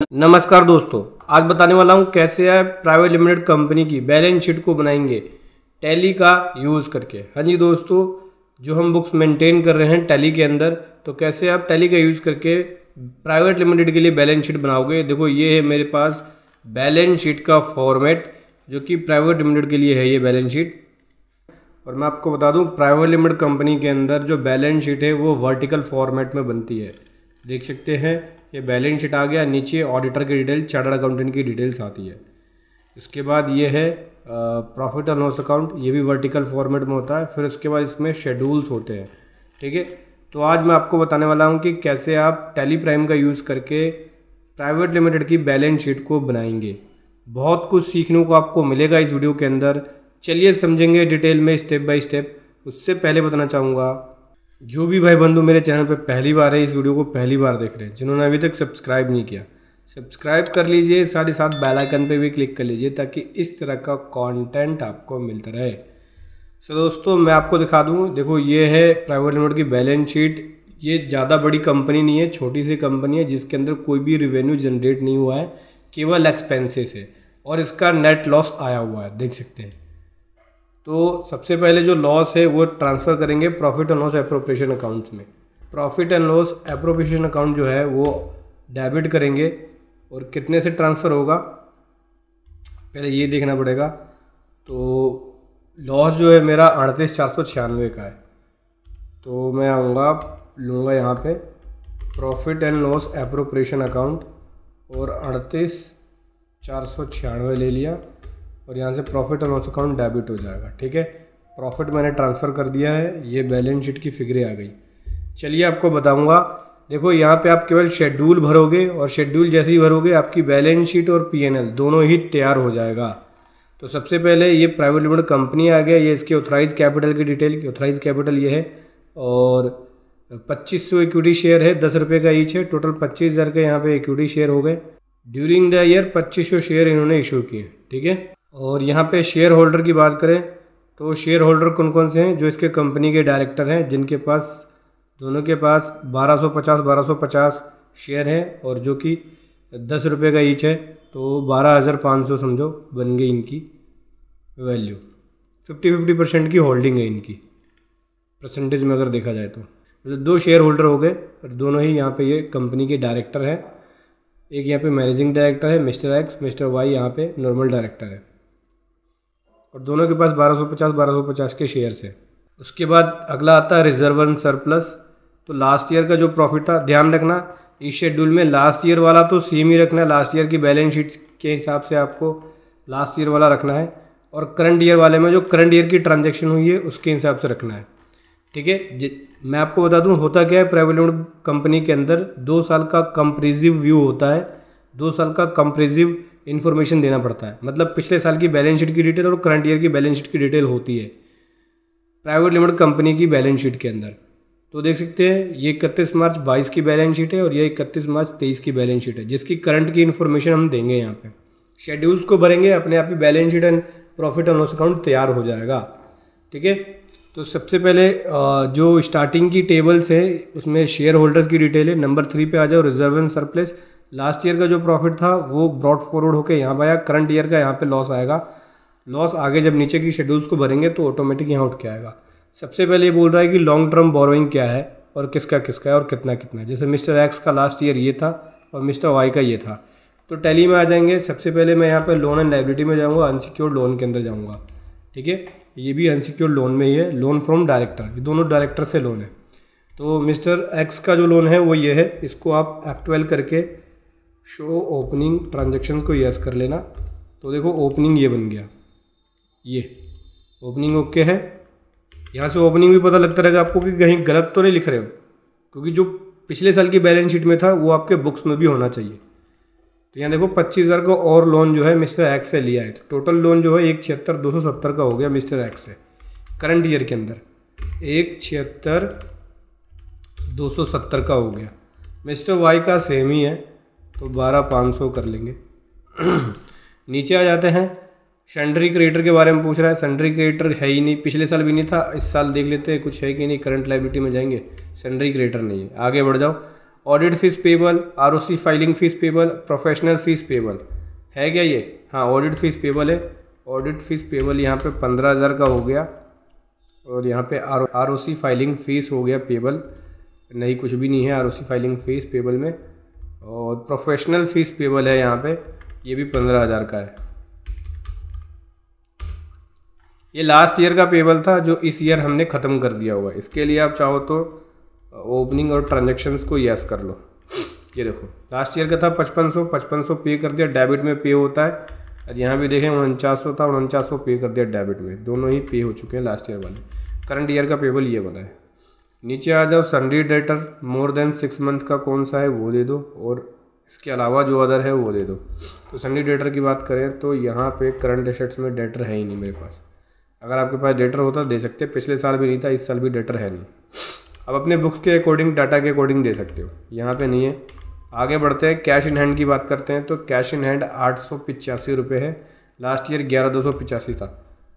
नमस्कार दोस्तों, आज बताने वाला हूँ कैसे आप प्राइवेट लिमिटेड कंपनी की बैलेंस शीट को बनाएंगे टैली का यूज़ करके। हाँ जी दोस्तों, जो हम बुक्स मेंटेन कर रहे हैं टैली के अंदर, तो कैसे आप टैली का यूज़ करके प्राइवेट लिमिटेड के लिए बैलेंस शीट बनाओगे। देखो, ये है मेरे पास बैलेंस शीट का फॉर्मेट जो कि प्राइवेट लिमिटेड के लिए है ये बैलेंस शीट। और मैं आपको बता दूं, प्राइवेट लिमिटेड कंपनी के अंदर जो बैलेंस शीट है वो वर्टिकल फॉर्मेट में बनती है। देख सकते हैं, ये बैलेंस शीट आ गया, नीचे ऑडिटर की डिटेल, चार्टर्ड अकाउंटेंट की डिटेल्स आती है। इसके बाद ये है प्रॉफिट और लॉस अकाउंट, ये भी वर्टिकल फॉर्मेट में होता है। फिर उसके बाद इसमें शेड्यूल्स होते हैं। ठीक है, तो आज मैं आपको बताने वाला हूँ कि कैसे आप टैली प्राइम का यूज़ करके प्राइवेट लिमिटेड की बैलेंस शीट को बनाएंगे। बहुत कुछ सीखने को आपको मिलेगा इस वीडियो के अंदर। चलिए समझेंगे डिटेल में, स्टेप बाय स्टेप। उससे पहले बताना चाहूँगा, जो भी भाई बंधु मेरे चैनल पे पहली बार है, इस वीडियो को पहली बार देख रहे हैं, जिन्होंने अभी तक सब्सक्राइब नहीं किया, सब्सक्राइब कर लीजिए, साथ ही साथ बेल आइकन पे भी क्लिक कर लीजिए ताकि इस तरह का कंटेंट आपको मिलता रहे। सो दोस्तों, मैं आपको दिखा दूँ। देखो, ये है प्राइवेट लिमिटेड की बैलेंस शीट। ये ज़्यादा बड़ी कंपनी नहीं है, छोटी सी कंपनी है जिसके अंदर कोई भी रिवेन्यू जनरेट नहीं हुआ है, केवल एक्सपेंसेस है और इसका नेट लॉस आया हुआ है, देख सकते हैं। तो सबसे पहले जो लॉस है वो ट्रांसफ़र करेंगे profit and loss appropriation accounts में। Profit and loss appropriation account जो है वो डेबिट करेंगे। और कितने से ट्रांसफ़र होगा पहले ये देखना पड़ेगा। तो लॉस जो है मेरा 38,496 का है, तो मैं आऊँगा, लूँगा यहाँ पे profit and loss appropriation account और 38,496 ले लिया और यहाँ से profit and loss account debit हो जाएगा। ठीक है, प्रॉफिट मैंने ट्रांसफ़र कर दिया है, ये बैलेंस शीट की फिगरें आ गई। चलिए आपको बताऊंगा। देखो, यहाँ पे आप केवल शेड्यूल भरोगे और शेड्यूल जैसे ही भरोगे आपकी बैलेंस शीट और पीएनएल दोनों ही तैयार हो जाएगा। तो सबसे पहले ये प्राइवेट लिमिटेड कंपनी आ गया, ये इसके ऑथराइज कैपिटल की डिटेल, ऑथराइज कैपिटल ये है और 2500 इक्विटी शेयर है, 10 रुपये का ईच है। टोटल 25,000 के यहाँ पे इक्विटी शेयर हो गए। ड्यूरिंग द ईयर 2500 शेयर इन्होंने इशू किए। ठीक है, और यहाँ पे शेयर होल्डर की बात करें तो शेयर होल्डर कौन कौन से हैं, जो इसके कंपनी के डायरेक्टर हैं, जिनके पास दोनों के पास 1250 शेयर हैं और जो कि 10 रुपये का ईच है, तो 12,500 समझो बन गई इनकी वैल्यू। 50-50% की होल्डिंग है इनकी, परसेंटेज में अगर देखा जाए तो। मतलब 2 शेयर होल्डर हो गए और दोनों ही यहाँ पे ये कंपनी के डायरेक्टर हैं। एक यहाँ पे मैनेजिंग डायरेक्टर है मिस्टर एक्स, मिस्टर वाई यहाँ पे नॉर्मल डायरेक्टर है और दोनों के पास 1250 के शेयर्स है। उसके बाद अगला आता है रिजर्व एंड सरप्लस। तो लास्ट ईयर का जो प्रॉफिट था, ध्यान रखना इस शेड्यूल में लास्ट ईयर वाला तो सेम ही रखना है। लास्ट ईयर की बैलेंस शीट के हिसाब से आपको लास्ट ईयर वाला रखना है और करंट ईयर वाले में जो करंट ईयर की ट्रांजैक्शन हुई है उसके हिसाब से रखना है। ठीक है, मैं आपको बता दूं होता क्या है, प्राइवेट लिमिटेड कंपनी के अंदर 2 साल का कंप्रिहेंसिव व्यू होता है। 2 साल का कंप्रिहेंसिव इन्फॉर्मेशन देना पड़ता है, मतलब पिछले साल की बैलेंस शीट की डिटेल और करंट ईयर की बैलेंस शीट की डिटेल होती है प्राइवेट लिमिटेड कंपनी की बैलेंस शीट के अंदर। तो देख सकते हैं, ये 31 मार्च 22 की बैलेंस शीट है और ये 31 मार्च 23 की बैलेंस शीट है, जिसकी करंट की इन्फॉर्मेशन हम देंगे। यहाँ पे शेड्यूल्स को भरेंगे, अपने आप ही balance sheet and profit and loss account तैयार हो जाएगा। ठीक है, तो सबसे पहले जो स्टार्टिंग की टेबल्स है उसमें शेयर होल्डर्स की डिटेल है। नंबर 3 पे आ जाओ, reserve and surplus. Last year का जो प्रॉफिट था वो ब्रॉड फॉरवर्ड होकर यहाँ पर आया, करंट ईयर का यहाँ पे लॉस आएगा। लॉस आगे जब नीचे की शेड्यूल्स को भरेंगे तो ऑटोमेटिक यहाँ उठ के आएगा। सबसे पहले ये बोल रहा है कि लॉन्ग टर्म बोरोइंग क्या है और किसका किसका है और कितना कितना है। जैसे मिस्टर एक्स का लास्ट ईयर ये था और मिस्टर वाई का ये था। तो टैली में आ जाएंगे। सबसे पहले मैं यहाँ पर लोन एंड लायबिलिटी में जाऊँगा, अनसिक्योर्ड लोन के अंदर जाऊँगा। ठीक है, ये भी अनसिक्योर्ड लोन में ही है, लोन फ्रॉम डायरेक्टर, ये दोनों डायरेक्टर से लोन है। तो मिस्टर एक्स का जो लोन है वो ये है, इसको आप F12 करके शो ओपनिंग ट्रांजेक्शन्स को यस कर लेना। तो देखो ओपनिंग ये बन गया, ये ओपनिंग ओके है। यहाँ से ओपनिंग भी पता लगता रहेगा आपको कि कहीं गलत तो नहीं लिख रहे हो, क्योंकि जो पिछले साल की बैलेंस शीट में था वो आपके बुक्स में भी होना चाहिए। तो यहाँ देखो 25,000 का और लोन जो है मिस्टर एक्स से लिया है, तो टोटल लोन जो है 176,270 का हो गया मिस्टर एक्स से करंट ईयर के अंदर। 176,270 का हो गया। मिस्टर वाई का सेम ही है, तो 12,500 कर लेंगे। नीचे आ जाते हैं, सन्ड्री क्रेडिटर के बारे में पूछ रहा है। सन्ड्री क्रेडिटर है ही नहीं, पिछले साल भी नहीं था, इस साल देख लेते हैं कुछ है कि नहीं। करंट लायबिलिटी में जाएंगे, सन्ड्री क्रेडिटर नहीं है। आगे बढ़ जाओ, audit fees payable, ROC filing fees payable, professional fees payable है क्या ये? हाँ, ऑडिट फीस पेबल है। ऑडिट फीस पेबल यहाँ पे 15,000 का हो गया, और यहाँ पे आरओसी फाइलिंग फ़ीस हो गया पेबल, नहीं कुछ भी नहीं है आरओसी फाइलिंग फ़ीस पेबल में। और प्रोफेशनल फ़ीस पेबल है यहाँ पे, ये भी 15,000 का है। ये लास्ट ईयर का पेबल था जो इस ईयर हमने ख़त्म कर दिया हुआ है। इसके लिए आप चाहो तो ओपनिंग और ट्रांजेक्शन्स को यस कर लो। ये देखो लास्ट ईयर का था 5500 पे कर दिया, डेबिट में पे होता है। और यहाँ भी देखें 4900 था, 4900 पे कर दिया डेबिट में, दोनों ही पे हो चुके हैं लास्ट ईयर वाले। करंट ईयर का पेबल ये बना है। नीचे आ जाओ, sundry debtor more than 6 month का कौन सा है वो दे दो, और इसके अलावा जो अदर है वो दे दो। तो सन्ड्री डेटर की बात करें तो यहाँ पे करंट एसेट्स में डेटर है ही नहीं मेरे पास। अगर आपके पास डेटर होता दे सकते, पिछले साल भी नहीं था, इस साल भी डेटर है नहीं। अब अपने बुक्स के अकॉर्डिंग, डाटा के अकॉर्डिंग दे सकते हो, यहाँ पे नहीं है। आगे बढ़ते हैं, कैश इन हैंड की बात करते हैं। तो कैश इन हैंड 885 रुपये है, लास्ट ईयर 11,285 था।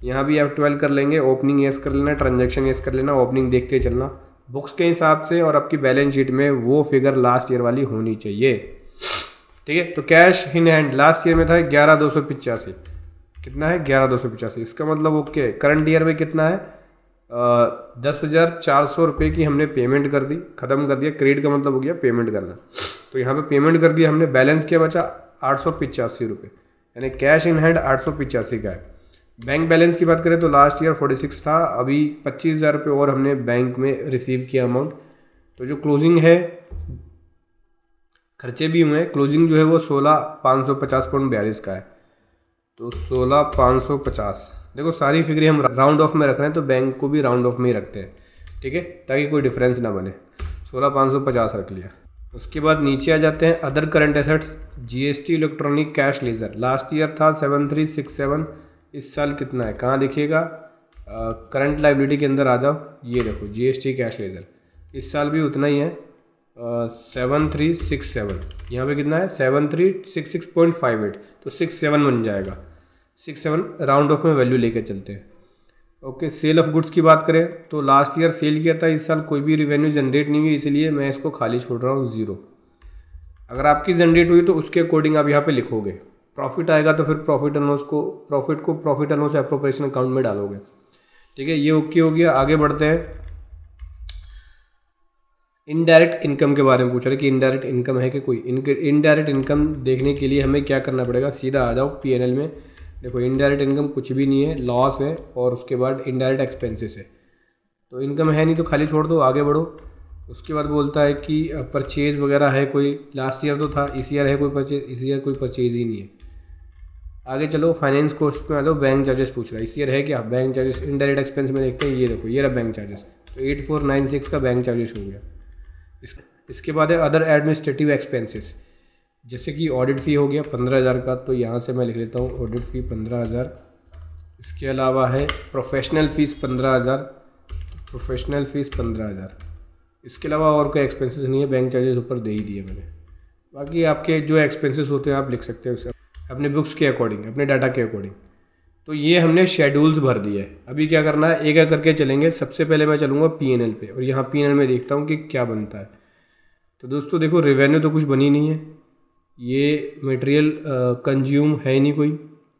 यहाँ भी आप 12 कर लेंगे, ओपनिंग येस कर लेना, ट्रांजैक्शन येस कर लेना, ओपनिंग देखते चलना बुक्स के हिसाब से, और आपकी बैलेंस शीट में वो फिगर लास्ट ईयर वाली होनी चाहिए। ठीक है, तो cash in hand last year में था 11,285, कितना है 11,285, इसका मतलब ओके। करंट ईयर में कितना है 10,400 रुपये की हमने पेमेंट कर दी, ख़त्म कर दिया। क्रेडिट का मतलब हो गया पेमेंट करना, तो यहाँ पे पेमेंट कर दिया हमने। बैलेंस क्या बचा 885 रुपये, यानी कैश इन हैंड 885 का है। बैंक बैलेंस की बात करें तो लास्ट ईयर 46 था, अभी 25,000 रुपये और हमने बैंक में रिसीव किया अमाउंट। तो जो क्लोजिंग है, खर्चे भी हुए हैं, क्लोजिंग जो है वो 16,550.42 का है। तो 16,550, देखो सारी फिगरें हम राउंड ऑफ में रख रहे हैं, तो बैंक को भी राउंड ऑफ में ही रखते हैं, ठीक है, ताकि कोई डिफरेंस ना बने। 16,550 रख लिया। उसके बाद नीचे आ जाते हैं, other current assets, GST electronic cash ledger, last year था 7367, इस साल कितना है कहाँ दिखेगा, करंट लाइबिलिटी के अंदर आ जाओ, ये देखो जीएसटी कैश लेजर, इस साल भी उतना ही है 7367, यहाँ पे कितना है 7366.58, तो 67 बन जाएगा। 67 राउंड ऑफ में वैल्यू लेके चलते हैं। ओके, सेल ऑफ गुड्स की बात करें तो लास्ट ईयर सेल किया था, इस साल कोई भी रिवेन्यू जनरेट नहीं हुई, इसलिए मैं इसको खाली छोड़ रहा हूँ 0। अगर आपकी जनरेट हुई तो उसके अकॉर्डिंग आप यहाँ पे लिखोगे। प्रॉफिट आएगा तो फिर प्रॉफिट एंड लॉस को profit and loss appropriation account में डालोगे, ठीक है। ये ओके हो गया। आगे बढ़ते हैं, इनडायरेक्ट इनकम के बारे में पूछ रहे कि इनडायरेक्ट इनकम है कि कोई। इनडायरेक्ट इनकम देखने के लिए हमें क्या करना पड़ेगा, सीधा आ जाओ पीएनएल में। देखो इनडायरेक्ट इनकम कुछ भी नहीं है, लॉस है, और उसके बाद इनडायरेक्ट एक्सपेंसेस है। तो इनकम है नहीं तो खाली छोड़ दो, आगे बढ़ो। उसके बाद बोलता है कि परचेज वगैरह है कोई, लास्ट ईयर तो था, इस ईयर है कोई परचेज, इस ईयर कोई परचेज ही नहीं है। आगे चलो, फाइनेंस कॉस्ट में आ जाओ, बैंक चार्जेस पूछ रहा है, इस ईयर है क्या बैंक चार्जेस। इनडायरेक्ट एक्सपेंस में देखते हैं, ये देखो ये रहा बैंक चार्जेस, तो 8496 का बैंक चार्जेस हो गया। इसके बाद है अदर एडमिनिस्ट्रेटिव एक्सपेंसेस, जैसे कि ऑडिट फ़ी हो गया 15,000 का, तो यहाँ से मैं लिख लेता हूँ ऑडिट फ़ी 15,000। इसके अलावा है प्रोफेशनल फ़ीस 15,000, प्रोफेशनल फ़ीस 15,000। इसके अलावा और कोई एक्सपेंसेस नहीं है, बैंक चार्जेस ऊपर दे ही दिए मैंने। बाकी आपके जो एक्सपेंसेस होते हैं आप लिख सकते हो उसे अपने बुक्स के अकॉर्डिंग, अपने डाटा के अकॉर्डिंग। तो ये हमने शेड्यूल्स भर दिए है। अभी क्या करना है, एक एक करके चलेंगे। सबसे पहले मैं चलूँगा पीएनएल पे, और यहाँ पीएनएल में देखता हूँ कि क्या बनता है। तो दोस्तों देखो, रेवेन्यू तो कुछ बनी नहीं है, ये मटेरियल कंज्यूम है ही नहीं कोई,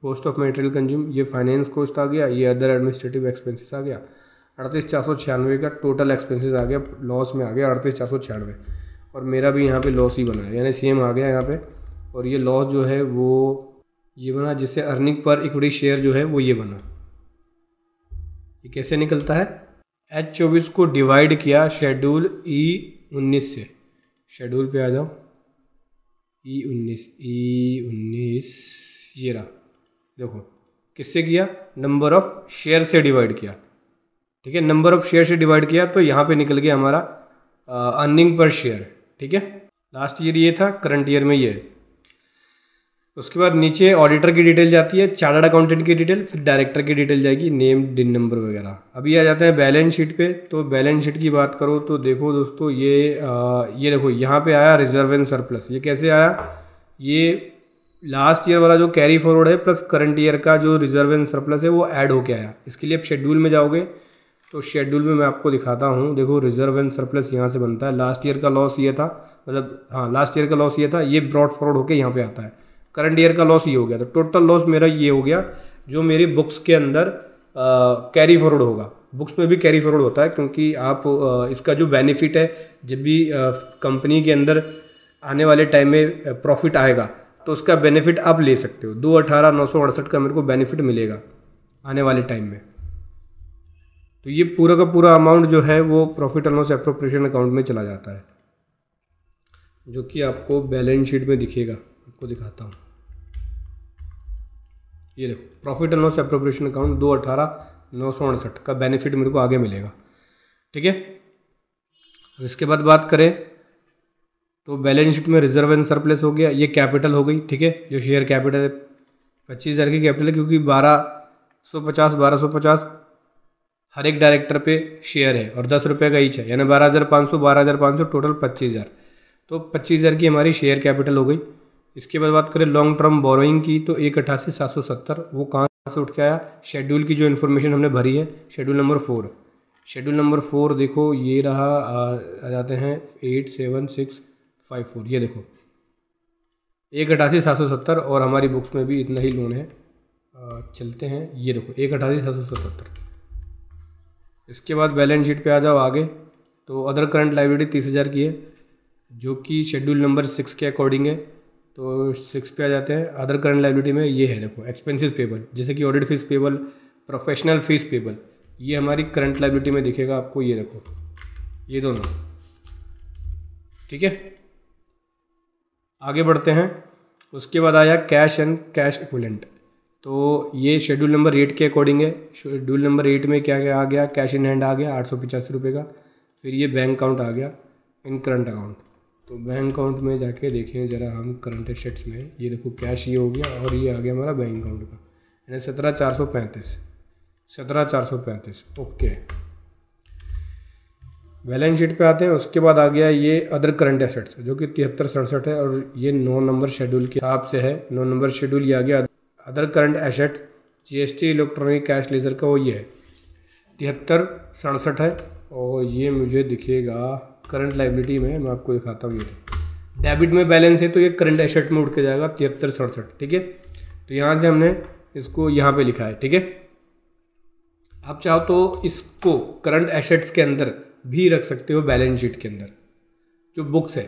कॉस्ट ऑफ मटेरियल कंज्यूम, ये फाइनेंस कॉस्ट आ गया, ये अदर एडमिनिस्ट्रेटिव एक्सपेंसेस आ गया 38,496 का टोटल एक्सपेंसेस आ गया, लॉस में आ गया 38,496, और मेरा भी यहाँ पे लॉस ही बना है, यानी सेम आ गया यहाँ पे। और ये लॉस जो है वो ये बना, जिससे अर्निंग पर इक्विटी शेयर जो है वो ये बना। ये कैसे निकलता है, H24 को डिवाइड किया शेड्यूल E19 से, शेड्यूल पे आ जाओ, E19 ये रहा, देखो किससे किया, नंबर ऑफ शेयर से डिवाइड किया, ठीक है। नंबर ऑफ शेयर से डिवाइड किया तो यहाँ पे निकल गया हमारा अर्निंग पर शेयर, ठीक है। लास्ट ईयर ये था, करंट ईयर में ये है। उसके बाद नीचे ऑडिटर की डिटेल जाती है, चार्टर्ड अकाउंटेंट की डिटेल, फिर डायरेक्टर की डिटेल जाएगी, नेम डिन नंबर वगैरह। अभी आ जाते हैं बैलेंस शीट पे। तो बैलेंस शीट की बात करो तो देखो दोस्तों, ये देखो यहाँ पे आया रिजर्व एंड सरप्लस। ये कैसे आया, ये लास्ट ईयर वाला जो कैरी फॉरवर्ड है प्लस करंट ईयर का जो रिजर्व एंड सरप्लस है वो ऐड होके आया। इसके लिए आप शेड्यूल में जाओगे, तो शेड्यूल में मैं आपको दिखाता हूँ। देखो रिजर्व एंड सरप्लस यहाँ से बनता है। लास्ट ईयर का लॉस ये था, मतलब हाँ लास्ट ईयर का लॉस ये था, ये ब्रॉड फॉरवर्ड होके यहाँ पे आता है। करंट ईयर का लॉस ये हो गया, तो टोटल लॉस मेरा ये हो गया जो मेरी बुक्स के अंदर कैरी फॉरवर्ड होगा। बुक्स में भी कैरी फॉरवर्ड होता है, क्योंकि आप इसका जो बेनिफिट है, जब भी कंपनी के अंदर आने वाले टाइम में प्रॉफिट आएगा तो उसका बेनिफिट आप ले सकते हो। 218,968 का मेरे को बेनिफिट मिलेगा आने वाले टाइम में। तो ये पूरा का पूरा अमाउंट जो है वो profit and loss appropriation account में चला जाता है, जो कि आपको बैलेंस शीट में दिखेगा। आपको दिखाता हूँ, ये देखो profit and loss appropriation account 218,968 का बेनिफिट मेरे को आगे मिलेगा। ठीक है, इसके बाद बात करें तो बैलेंस शीट में रिजर्व एंड सरप्लस हो गया, ये कैपिटल हो गई। ठीक है, जो शेयर कैपिटल है 25,000 की कैपिटल है, क्योंकि 1250 हर एक डायरेक्टर पे शेयर है और 10 रुपये का ईच है, यानी 12,500 टोटल 25,000। तो 25,000 की हमारी शेयर कैपिटल हो गई। इसके बाद बात करें लॉन्ग टर्म बोरोइंग की, तो 1,88,770 वो कहाँ से उठ के आया? शेड्यूल की जो इन्फॉर्मेशन हमने भरी है, शेड्यूल नंबर 4। शेड्यूल नंबर 4 देखो ये रहा, आ जाते हैं 87654, ये देखो 1,88,770 और हमारी बुक्स में भी इतना ही लोन है। चलते हैं, ये देखो 1,88,770। इसके बाद बैलेंस शीट पे आ जाओ आगे, तो अदर करंट लायबिलिटी 30,000 की है, जो कि शेड्यूल नंबर 6 के अकॉर्डिंग है। तो 6 पे आ जाते हैं। अदर करंट लायबिलिटी में ये है देखो एक्सपेंसेस पेबल, जैसे कि audit fees payable, professional fees payable, ये हमारी करंट लायबिलिटी में दिखेगा आपको। ये देखो ये दोनों। ठीक है, आगे बढ़ते हैं। उसके बाद आया कैश एंड कैश इक्विवेलेंट, तो ये शेड्यूल नंबर 8 के अकॉर्डिंग है। शेड्यूल नंबर 8 में क्या क्या आ गया? कैश इन हैंड आ गया 885 रुपये का। फिर ये बैंक अकाउंट आ गया इन करंट अकाउंट। तो बैंक अकाउंट में जाके देखें ज़रा हम करंट एसेट्स में, ये देखो कैश ये हो गया और ये आ गया हमारा बैंक अकाउंट का, यानी 17,435। ओके, बैलेंस शीट पे आते हैं। उसके बाद आ गया ये अदर करंट एसेट्स, जो कि 7367 है और ये 9 नंबर शेड्यूल के हिसाब से है। 9 नंबर शेड्यूल ये आ गया other current asset, GST electronic cash ledger का, वो ये है 7367 है। और ये मुझे दिखेगा करंट लायबिलिटी में, मैं आपको दिखाता हूँ। ये डेबिट में बैलेंस है तो ये करंट एसेट में उठ के जाएगा 7367। ठीक है, तो यहाँ से हमने इसको यहाँ पे लिखा है। ठीक है, आप चाहो तो इसको करंट एसेट्स के अंदर भी रख सकते हो, बैलेंस शीट के अंदर जो बुक्स है।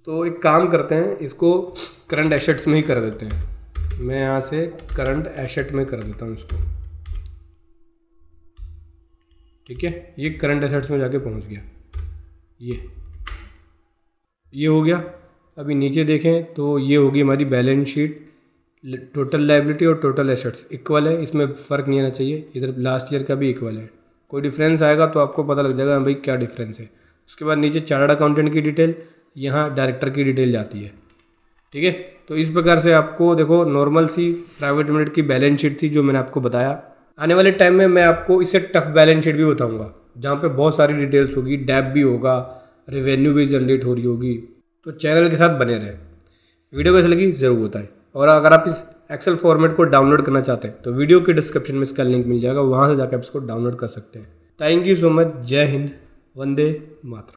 तो एक काम करते हैं, इसको करंट एसेट्स में ही कर देते हैं। मैं यहाँ से करंट एसेट में कर देता हूँ इसको। ठीक है, ये करंट एसेट्स में जाके पहुँच गया। ये हो गया। अभी नीचे देखें तो ये होगी हमारी बैलेंस शीट। टोटल लायबिलिटी और टोटल एसेट्स इक्वल है, इसमें फ़र्क नहीं आना चाहिए। इधर लास्ट ईयर का भी इक्वल है, कोई डिफरेंस आएगा तो आपको पता लग जाएगा भाई क्या डिफरेंस है। उसके बाद नीचे चार्टर्ड अकाउंटेंट की डिटेल, यहाँ डायरेक्टर की डिटेल जाती है। ठीक है, तो इस प्रकार से आपको देखो नॉर्मल सी प्राइवेट लिमिटेड की बैलेंस शीट थी जो मैंने आपको बताया। आने वाले टाइम में मैं आपको इससे टफ बैलेंस शीट भी बताऊंगा, जहाँ पे बहुत सारी डिटेल्स होगी, डैप भी होगा, रेवेन्यू भी जनरेट हो रही होगी। तो चैनल के साथ बने रहें। वीडियो कैसी लगी ज़रूर बताएं, और अगर आप इस एक्सेल फॉर्मेट को डाउनलोड करना चाहते हैं तो वीडियो के डिस्क्रिप्शन में इसका लिंक मिल जाएगा, वहाँ से जाकर आप इसको डाउनलोड कर सकते हैं। Thank you so much. जय हिंद, वंदे मातरम।